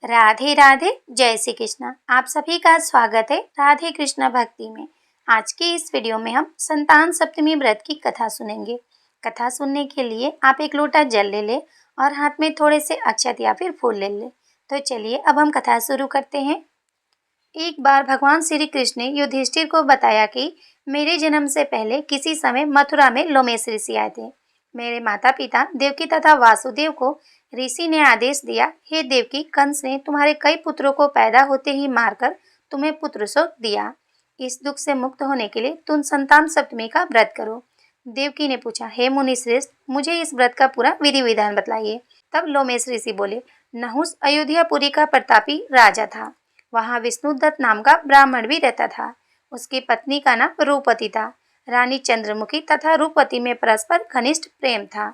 राधे राधे, जय श्री कृष्ण। आप सभी का स्वागत है राधे कृष्ण भक्ति में। आज की इस वीडियो में हम संतान सप्तमी व्रत की कथा सुनेंगे। कथा सुनने के लिए आप एक लोटा जल ले लें और हाथ में थोड़े से अक्षत या फिर फूल ले लें। तो चलिए अब हम कथा शुरू करते हैं। एक बार भगवान श्री कृष्ण ने युधिष्ठिर को बताया कि मेरे जन्म से पहले किसी समय मथुरा में लोमेश ऋषि आए थे। मेरे माता पिता देवकी तथा वासुदेव को ऋषि ने आदेश दिया, हे देवकी, कंस ने तुम्हारे कई पुत्रों को पैदा होते ही मारकर तुम्हें पुत्र शोक दिया। इस दुख से मुक्त होने के लिए तुम संतान सप्तमी का व्रत करो। देवकी ने पूछा, हे मुनि श्रेष्ठ, मुझे इस व्रत का पूरा विधि विधान बताइए। तब लोमेश ऋषि बोले, नहुस अयोध्यापुरी का प्रतापी राजा था। वहाँ विष्णुदत्त नाम का ब्राह्मण भी रहता था। उसकी पत्नी का नाम रूपवती था। रानी चंद्रमुखी तथा रूपवती में परस्पर घनिष्ठ प्रेम था।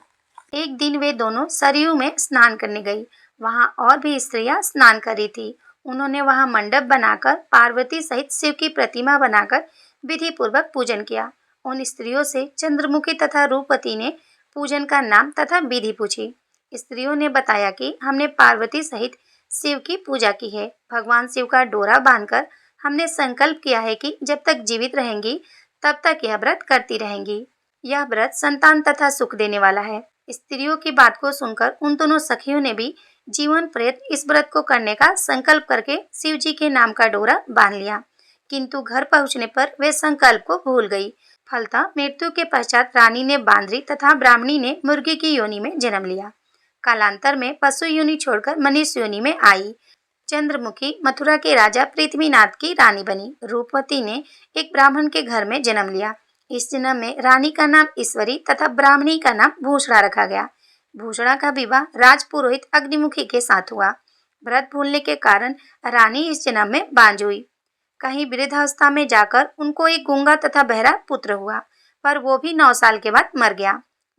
एक दिन वे दोनों सरयू में स्नान करने गई। वहाँ और भी स्त्रियां स्नान कर रही थी। उन्होंने वहाँ मंडप बनाकर पार्वती सहित शिव की प्रतिमा बनाकर विधि पूर्वक पूजन किया। उन स्त्रियों से चंद्रमुखी तथा रूपवती ने पूजन का नाम तथा विधि पूछी। स्त्रियों ने बताया कि हमने पार्वती सहित शिव की पूजा की है। भगवान शिव का डोरा बांधकर हमने संकल्प किया है कि जब तक जीवित रहेंगी तब तक यह व्रत करती रहेंगी। यह व्रत संतान तथा सुख देने वाला है। स्त्रियों की बात को सुनकर उन दोनों सखियों ने भी जीवन पर्यंत इस व्रत को करने का संकल्प करके शिव जी के नाम का डोरा बांध लिया। किंतु घर पहुंचने पर वे संकल्प को भूल गई। फलतः मृत्यु के पश्चात रानी ने बांद्री तथा ब्राह्मणी ने मुर्गी की योनि में जन्म लिया। कालांतर में पशु योनि छोड़कर मनुष्य योनि में आई। चंद्रमुखी मथुरा के राजा पृथ्वीनाथ की रानी बनी। रूपवती ने एक ब्राह्मण के घर में जन्म लिया। इस जन्म में रानी का नाम ईश्वरी तथा ब्राह्मणी का नाम भूषणा रखा गया। भूषणा का विवाह राजपुरोहित अग्निमुखी के साथ हुआ। व्रत भूलने के कारण रानी इस जन्म में बांझ हुई। कहीं वृद्धावस्था में जाकर उनको एक गूंगा तथा बहरा पुत्र हुआ, पर वो भी 9 साल के बाद मर गया।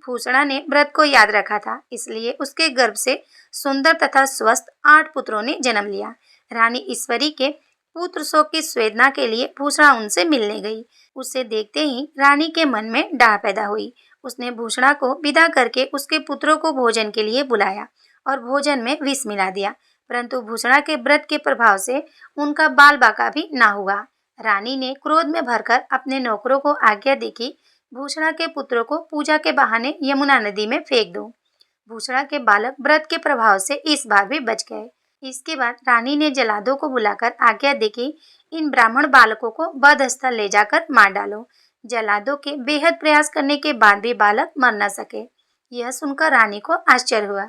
भूषणा ने व्रत को याद रखा था, इसलिए उसके गर्भ से सुंदर तथा स्वस्थ 8 पुत्रों ने जन्म लिया। रानी ईश्वरी के पुत्र शोक की स्वेदना के लिए भूषणा उनसे मिलने गई। उसे देखते ही रानी के मन में डाह पैदा हुई। उसने भूषणा को विदा करके उसके पुत्रों को भोजन के लिए बुलाया और भोजन में विष मिला दिया, परंतु भूषणा के व्रत के प्रभाव से उनका बाल बाका भी ना हुआ। रानी ने क्रोध में भरकर अपने नौकरों को आज्ञा दी कि भूषणा के पुत्रों को पूजा के बहाने यमुना नदी में फेंक दो। भूषणा के बालक व्रत के प्रभाव से इस बार भी बच गए। इसके बाद रानी ने जलादों को बुलाकर आज्ञा दी कि इन ब्राह्मण बालकों को वध स्थल ले जाकर मार डालो। जलादों के बेहद प्रयास करने के बाद भी बालक मर न सके। यह सुनकर रानी को आश्चर्य हुआ।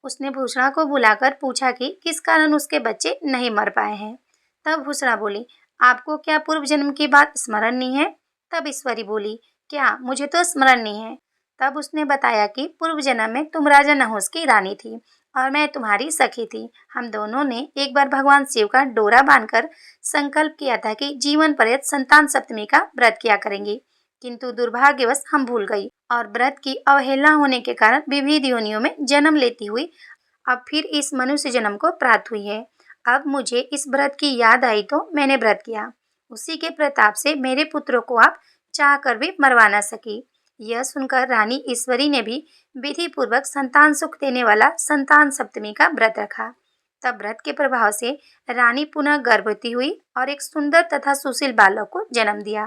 उसने भूषणा को बुलाकर पूछा कि किस कारण उसके बच्चे नहीं मर पाए हैं। तब भूषणा बोली, आपको क्या पूर्व जन्म की बात स्मरण नहीं है? तब ईश्वरी बोली, क्या, मुझे तो स्मरण नहीं है। तब उसने बताया कि पूर्व जन्म में तुम राजा नहुस की रानी थी और मैं तुम्हारी सखी थी। हम दोनों ने एक बार भगवान शिव का डोरा बांधकर संकल्प किया था कि जीवन पर्यंत संतान सप्तमी का व्रत किया करेंगे, किंतु दुर्भाग्यवश हम भूल गई और व्रत की अवहेलना होने के कारण विविध योनियों में जन्म लेती हुई अब फिर इस मनुष्य जन्म को प्राप्त हुई है। अब मुझे इस व्रत की याद आई तो मैंने व्रत किया। उसी के प्रताप से मेरे पुत्रों को आप चाह कर भी मरवा न सकी। यह सुनकर रानी ईश्वरी ने भी विधि पूर्वक संतान सुख देने वाला संतान सप्तमी का व्रत रखा। तब व्रत के प्रभाव से रानी पुनः गर्भवती हुई और एक सुंदर तथा सुशील बालक को जन्म दिया।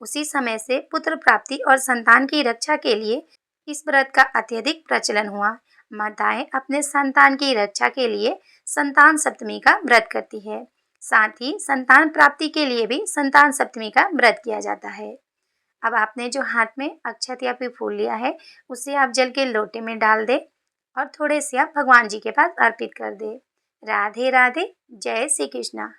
उसी समय से पुत्र प्राप्ति और संतान की रक्षा के लिए इस व्रत का अत्यधिक प्रचलन हुआ। माताएं अपने संतान की रक्षा के लिए संतान सप्तमी का व्रत करती है। साथ ही संतान प्राप्ति के लिए भी संतान सप्तमी का व्रत किया जाता है। अब आपने जो हाथ में अक्षत या फिर फूल लिया है, उसे आप जल के लोटे में डाल दे और थोड़े से आप भगवान जी के पास अर्पित कर दे। राधे राधे, जय श्री कृष्णा।